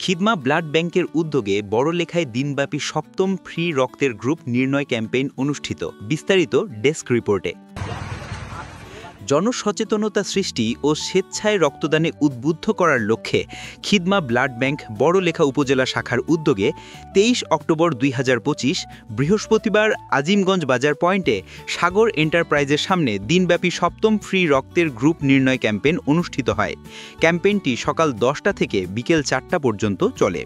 Khidma blood ব্যাংকের উদ্যোগে বড়লেখায় দিনব্যাপী সপ্তম ফ্রি রক্তের গ্রুপ নির্ণয় ক্যাম্পেইন অনুষ্ঠিত। বিস্তারিত ডেস্ক রিপোর্টে। জনসচেতনতা সৃষ্টি ও স্বেচ্ছায় রক্তদানে উদ্বুদ্ধ করার লক্ষ্যে খিদমা ব্লাড ব্যাংক বড়লেখা উপজেলা শাখার উদ্যোগে ২৩ অক্টোবর ২০২৫ বৃহস্পতিবার আজিমগঞ্জ বাজার পয়েন্টে সাগর এন্টারপ্রাইজের সামনে দিনব্যাপী সপ্তম ফ্রি রক্তের গ্রুপ নির্ণয় ক্যাম্পেইন অনুষ্ঠিত হয়। ক্যাম্পেইনটি সকাল ১০টা থেকে বিকেল ৪টা পর্যন্ত চলে।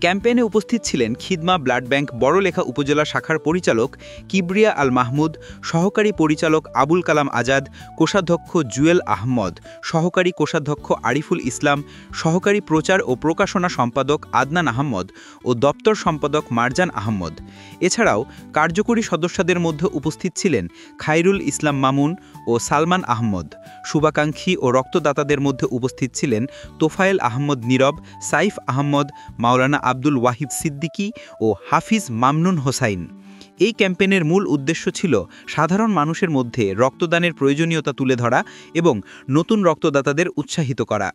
ক্যাম্পেইনে উপস্থিত ছিলেন খিদমা ব্লাড ব্যাংক বড়লেখা উপজেলা শাখার পরিচালক কিবরিয়া আল মাহমুদ, সহকারী পরিচালক আবুল কালাম আজাদ, কোষাধ্যক্ষ জুয়েল আহমদ, সহকারী কোষাধ্যক্ষ আরিফুল ইসলাম, সহকারী প্রচার ও প্রকাশনা সম্পাদক আদনান আহমদ ও দপ্তর সম্পাদক মারজান আহমদ। এছাড়াও কার্যকরী সদস্যদের মধ্যে উপস্থিত ছিলেন খায়রুল ইসলাম মামুন ও সালমান আহমদ। শুভাকাঙ্ক্ষী ও রক্তদাতাদের মধ্যে উপস্থিত ছিলেন তোফায়েল আহমদ নীরব, সাইফ আহমদ, মাওলানা আব্দুল ওয়াহিদ সিদ্দিকী ও হাফিজ মামনুন হোসাইন। এই ক্যাম্পেইনের মূল উদ্দেশ্য ছিল সাধারণ মানুষের মধ্যে রক্তদানের প্রয়োজনীয়তা তুলে ধরা এবং নতুন রক্তদাতাদের উৎসাহিত করা।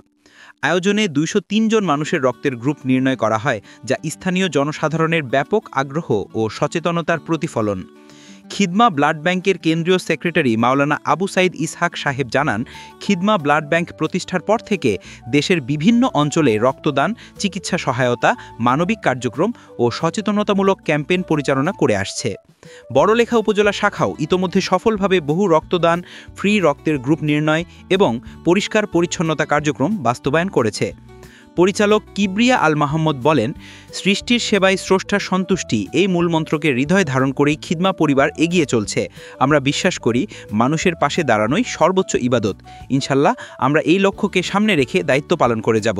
আয়োজনে ২০৩ জন মানুষের রক্তের গ্রুপ নির্ণয় করা হয়, যা স্থানীয় জনসাধারণের ব্যাপক আগ্রহ ও সচেতনতার প্রতিফলন। খিদমা ব্লাড ব্যাংকের কেন্দ্রীয় সেক্রেটারি মাওলানা আবু সাইদ ইসহাক সাহেব জানান, খিদমা ব্লাড ব্যাংক প্রতিষ্ঠার পর থেকে দেশের বিভিন্ন অঞ্চলে রক্তদান, চিকিৎসা সহায়তা, মানবিক কার্যক্রম ও সচেতনতামূলক ক্যাম্পেইন পরিচালনা করে আসছে। বড়লেখা উপজেলা শাখাও ইতোমধ্যে সফলভাবে বহু রক্তদান, ফ্রি রক্তের গ্রুপ নির্ণয় এবং পরিষ্কার পরিচ্ছন্নতা কার্যক্রম বাস্তবায়ন করেছে। পরিচালক কিবরিয়া আল মাহমুদ বলেন, সৃষ্টির সেবায় স্রষ্টার সন্তুষ্টি এই মূলমন্ত্রকে হৃদয় ধারণ করেই খিদমা পরিবার এগিয়ে চলছে। আমরা বিশ্বাস করি মানুষের পাশে দাঁড়ানোই সর্বোচ্চ ইবাদত। ইনশাল্লাহ আমরা এই লক্ষ্যকে সামনে রেখে দায়িত্ব পালন করে যাব।